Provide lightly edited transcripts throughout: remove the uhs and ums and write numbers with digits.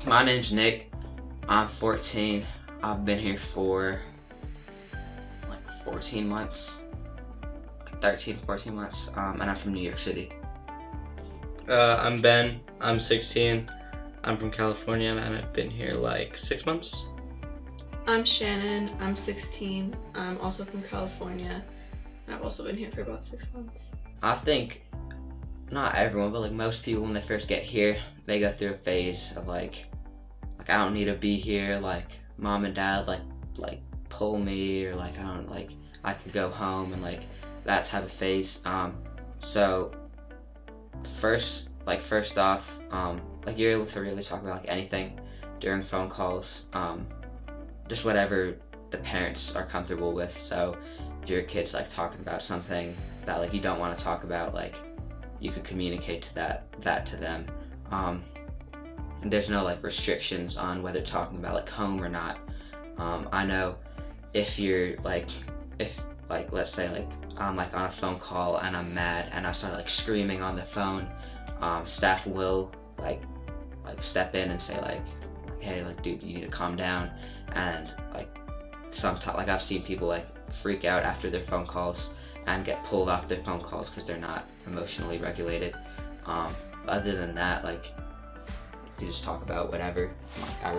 My name's Nick. I'm 14. I've been here for like 14 months, like 13, 14 months, and I'm from New York City. I'm Ben. I'm 16. I'm from California and I've been here like 6 months. I'm Shannon. I'm 16. I'm also from California. I've also been here for about 6 months. I think not everyone, but like most people when they first get here, they go through a phase of like I don't need to be here, like mom and dad like pull me, or like I could go home, and like that type of phase. So first off, like you're able to really talk about like anything during phone calls, just whatever the parents are comfortable with. So if your kid's like talking about something that like you don't want to talk about, like you could communicate to that to them. There's no like restrictions on whether talking about like home or not. I know if you're like, if like let's say like I'm like on a phone call and I'm mad and I start like screaming on the phone, staff will like step in and say like, hey, like dude, you need to calm down. And like sometimes like I've seen people like freak out after their phone calls and get pulled off their phone calls because they're not emotionally regulated. Other than that, like you just talk about whatever. Like I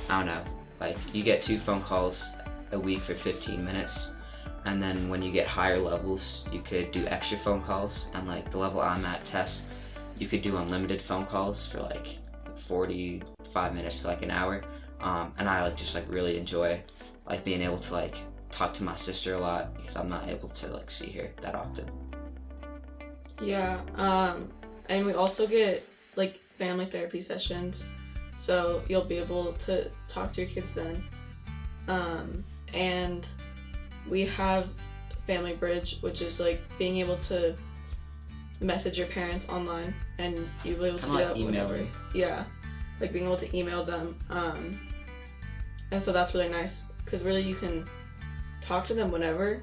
don't know, like you get 2 phone calls a week for 15 minutes, and then when you get higher levels you could do extra phone calls, and like the level I'm at, test, you could do unlimited phone calls for like 45 minutes to like an hour. And I like just like really enjoy like being able to like talk to my sister a lot because I'm not able to like see her that often. Yeah, and we also get like family therapy sessions, so you'll be able to talk to your kids then. And we have Family Bridge, which is like being able to message your parents online, and you'll be able to do Like that emailing. whenever. Yeah, like being able to email them. And so that's really nice because really you can talk to them whenever,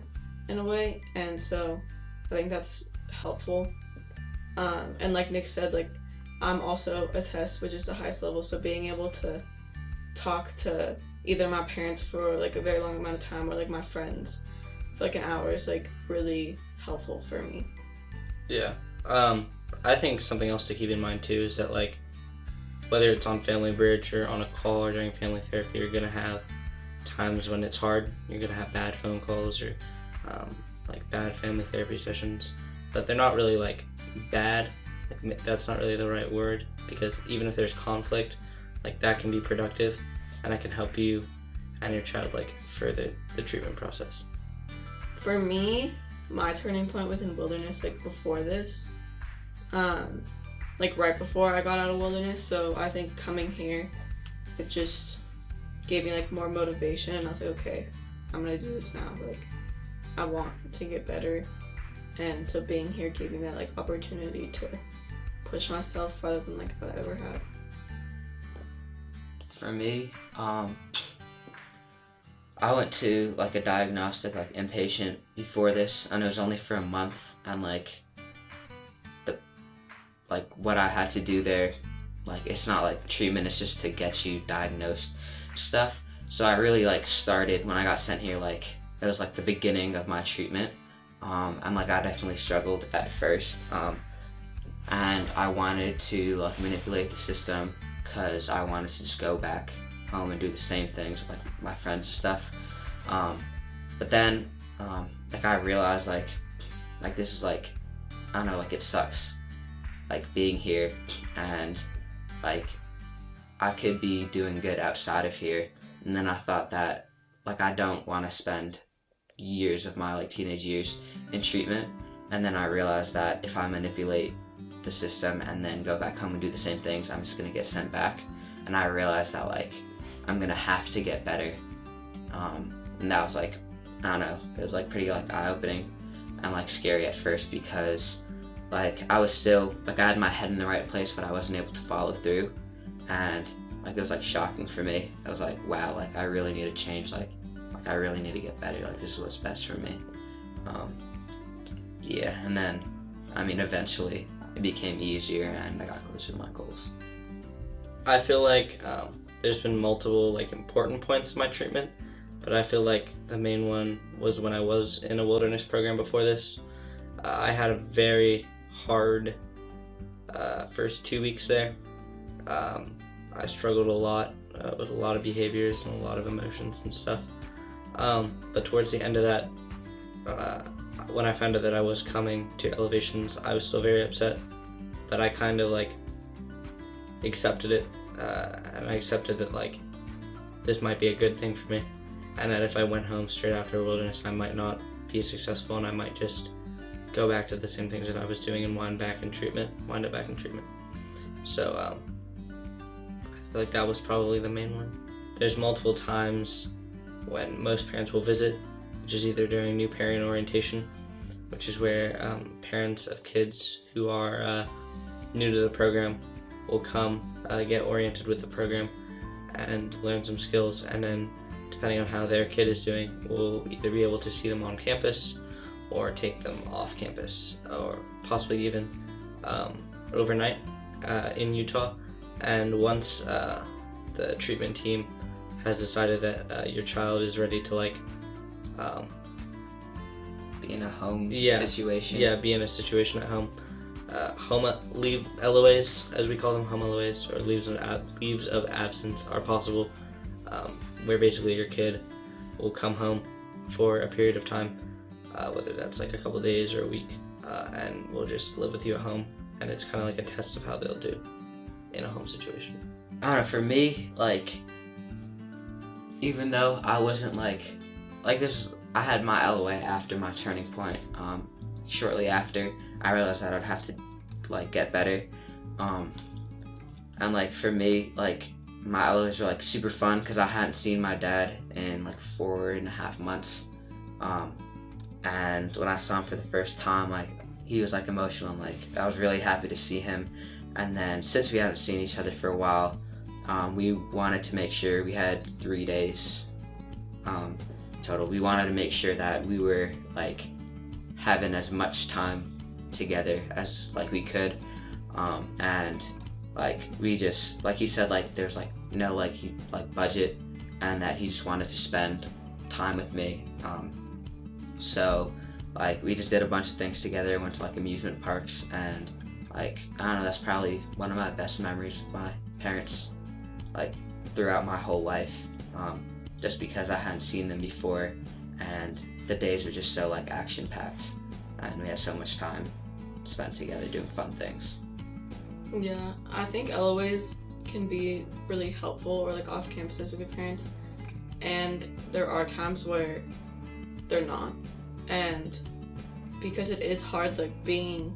in a way, and so I think that's helpful. And like Nick said, like I'm also a test, which is the highest level, so being able to talk to either my parents for like a very long amount of time or like my friends for like an hour is like really helpful for me. Yeah. I think something else to keep in mind too is that like whether it's on Family Bridge or on a call or during family therapy, you're gonna have times when it's hard. You're gonna have bad phone calls or like bad family therapy sessions, but they're not really like bad. Like, that's not really the right word, because even if there's conflict, like that can be productive, and that can help you and your child like further the treatment process. For me, my turning point was in wilderness, like before this, like right before I got out of wilderness. So I think coming here, it just gave me like more motivation, and I was like, okay, I'm gonna do this now. Like I want to get better, and so being here gave me that like opportunity to push myself farther than like I ever had. For me, I went to like a diagnostic like inpatient before this, and it was only for a month, and like what I had to do there, like it's not like treatment, it's just to get you diagnosed stuff. So I really like started when I got sent here, like it was like the beginning of my treatment, and like I definitely struggled at first, and I wanted to like manipulate the system because I wanted to just go back home and do the same things with like my friends and stuff. But then like I realized like this is like, I don't know, like it sucks like being here, and like I could be doing good outside of here. And then I thought that like I don't want to spend years of my like teenage years in treatment. And then I realized that if I manipulate the system and then go back home and do the same things, I'm just gonna get sent back. And I realized that like I'm gonna have to get better. And that was like, I don't know, it was like pretty like eye-opening and like scary at first, because like I was still like I had my head in the right place, but I wasn't able to follow through, and like it was like shocking for me. I was like, wow, like I really need to change, like I really need to get better, like this is what's best for me. Yeah, and then I mean eventually it became easier and I got closer to my goals. I feel like there's been multiple like important points in my treatment, but I feel like the main one was when I was in a wilderness program before this. I had a very hard first 2 weeks there. I struggled a lot with a lot of behaviors and a lot of emotions and stuff. But towards the end of that, when I found out that I was coming to Elevations, I was still very upset. But I kind of like accepted it, and I accepted that like this might be a good thing for me, and that if I went home straight after Wilderness, I might not be successful, and I might just go back to the same things that I was doing and wind up back in treatment. So I feel like that was probably the main one. There's multiple times when most parents will visit, which is either during new parent orientation, which is where parents of kids who are new to the program will come get oriented with the program and learn some skills, and then depending on how their kid is doing, we'll either be able to see them on campus or take them off campus, or possibly even overnight in Utah. And once the treatment team has decided that your child is ready to like Be in a home Yeah. situation. be in a situation at home, leave LOAs, as we call them, home LOAs, or leaves of absence are possible, where basically your kid will come home for a period of time, whether that's like a couple days or a week, and will just live with you at home, and it's kind of like a test of how they'll do in a home situation. I don't know, for me, like, even though I wasn't like this, I had my LOA after my turning point. Shortly after, I realized that I'd have to like get better. And like for me, like my LOAs were like super fun because I hadn't seen my dad in like 4.5 months. And when I saw him for the first time, like he was like emotional, and like I was really happy to see him. And then since we hadn't seen each other for a while, we wanted to make sure we had 3 days total. We wanted to make sure that we were like having as much time together as like we could, and like we just, like he said, like there's like no like budget, and that he just wanted to spend time with me. So like we just did a bunch of things together, went to like amusement parks, and like I don't know, that's probably one of my best memories with my parents like throughout my whole life, just because I hadn't seen them before, and the days were just so like action packed, and we had so much time spent together doing fun things. Yeah, I think LOAs can be really helpful, or like off campuses with your parents, and there are times where they're not, and because it is hard like being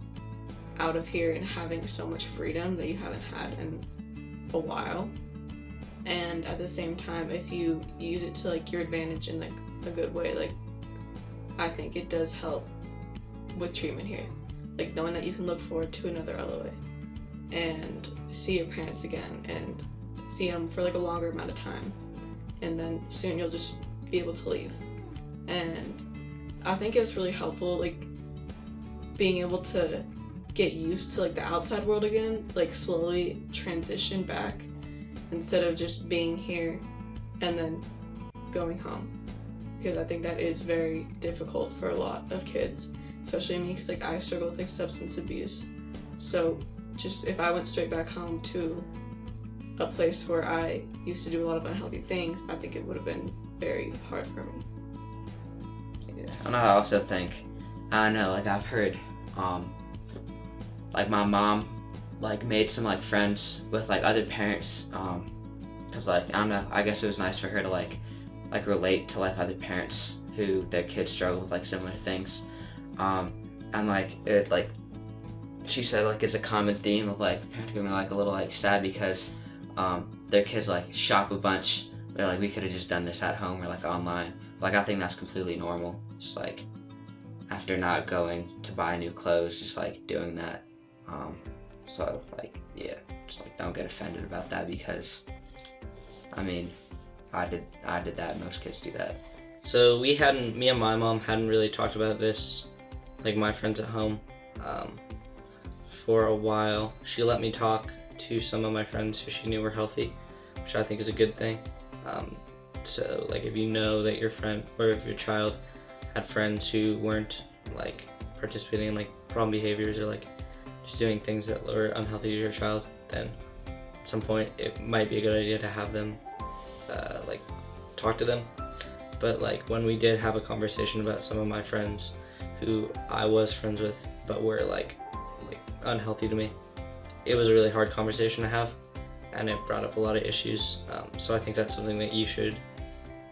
out of here and having so much freedom that you haven't had in a while, and at the same time, if you use it to like your advantage in like a good way, like I think it does help with treatment here, like knowing that you can look forward to another LOA and see your parents again and see them for like a longer amount of time, and then soon you'll just be able to leave. And I think it's really helpful like being able to get used to like the outside world again, like slowly transition back instead of just being here and then going home, because I think that is very difficult for a lot of kids, especially me, because like I struggle with like substance abuse. So just if I went straight back home to a place where I used to do a lot of unhealthy things, I think it would have been very hard for me. Yeah. And I also think, I know, like I've heard, like my mom like made some like friends with like other parents, cause like I don't know, I guess it was nice for her to like relate to like other parents who their kids struggle with like similar things, and like it like she said like it's a common theme of like parents being like a little like sad because their kids like shop a bunch. They're like, we could have just done this at home or like online. Like I think that's completely normal. Just like after not going to buy new clothes, just like doing that. So like yeah, just like don't get offended about that, because I mean I did that. Most kids do that. So me and my mom hadn't really talked about this, like my friends at home, for a while. She let me talk to some of my friends who she knew were healthy, which I think is a good thing. So like if you know that your friend or if your child had friends who weren't like participating in like problem behaviors or like just doing things that were unhealthy to your child, then at some point it might be a good idea to have them like talk to them. But like when we did have a conversation about some of my friends who I was friends with but were like unhealthy to me, it was a really hard conversation to have, and it brought up a lot of issues. So I think that's something that you should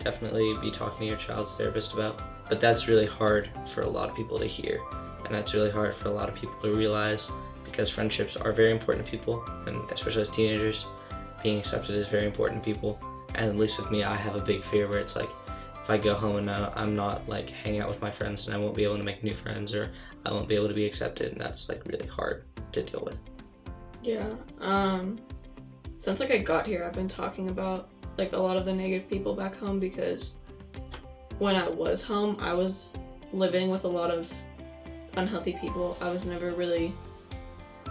definitely be talking to your child's therapist about. But that's really hard for a lot of people to hear, and that's really hard for a lot of people to realize, because friendships are very important to people, and especially as teenagers, being accepted is very important to people. And at least with me, I have a big fear where it's like, if I go home and I'm not like hanging out with my friends, and I won't be able to make new friends, or I won't be able to be accepted, and that's like really hard to deal with. Yeah. Since like I got here, I've been talking about like a lot of the negative people back home, because when I was home, I was living with a lot of unhealthy people. I was never really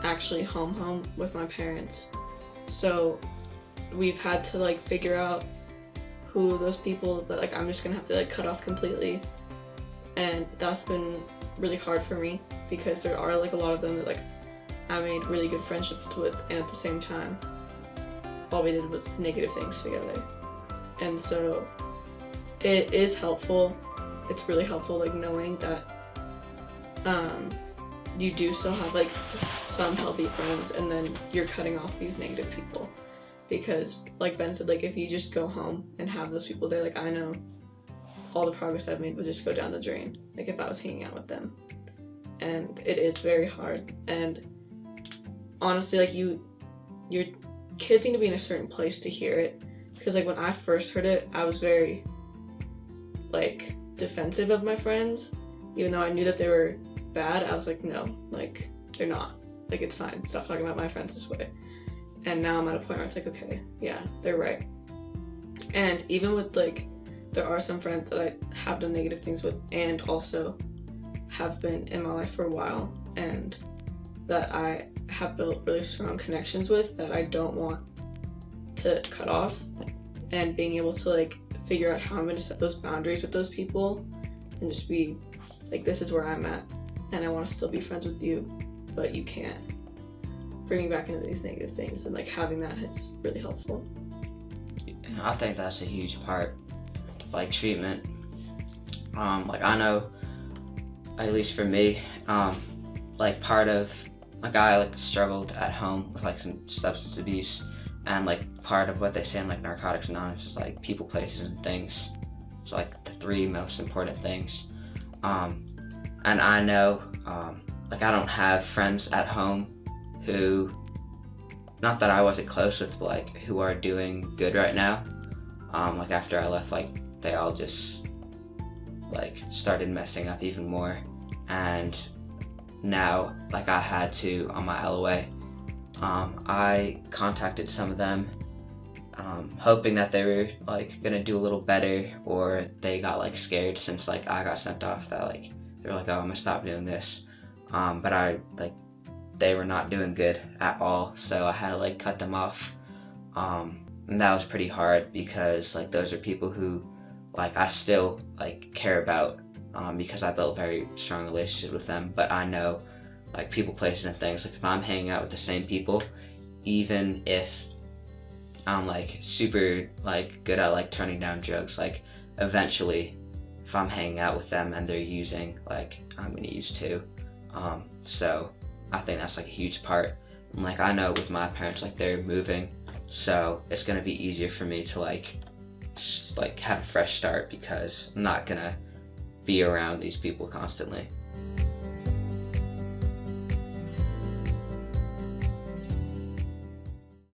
actually home with my parents. So we've had to like figure out who those people that like I'm just gonna have to like cut off completely, and that's been really hard for me, because there are like a lot of them that like I made really good friendships with, and at the same time all we did was negative things together. And so it is helpful, it's really helpful like knowing that you do still have like some healthy friends, and then you're cutting off these negative people. Because like Ben said, like if you just go home and have those people there, like I know all the progress I've made would just go down the drain, like if I was hanging out with them. And it is very hard. And honestly, like your kids need to be in a certain place to hear it. Because like when I first heard it, I was very like defensive of my friends. Even though I knew that they were bad, I was like, no, like they're not. Like it's fine, stop talking about my friends this way. And now I'm at a point where it's like, okay, yeah, they're right. And even with like, there are some friends that I have done negative things with, and also have been in my life for a while, and that I have built really strong connections with, that I don't want to cut off. And being able to like figure out how I'm going to set those boundaries with those people, and just be like, this is where I'm at, and I want to still be friends with you, but you can't bring me back into these negative things. And like having that is really helpful. I think that's a huge part of like treatment. Like I know, at least for me, like part of like I like struggled at home with like some substance abuse, and like part of what they say in like Narcotics Anonymous is like people, places, and things. It's like the 3 most important things. And I know, like I don't have friends at home who, not that I wasn't close with, but like who are doing good right now. Like after I left, like they all just like started messing up even more. And now, like I had to, on my LOA, I contacted some of them, hoping that they were like gonna do a little better, or they got like scared since like I got sent off, that like they were like, oh, I'm gonna stop doing this. But I like, they were not doing good at all, so I had to like cut them off. And that was pretty hard, because like those are people who like I still like care about, because I built a very strong relationship with them. But I know like people, places, and things, like if I'm hanging out with the same people, even if I'm like super like good at like turning down drugs, like eventually if I'm hanging out with them and they're using, like I'm gonna use too. So I think that's like a huge part. And like I know with my parents, like they're moving, so it's gonna be easier for me to like just like have a fresh start, because I'm not gonna be around these people constantly.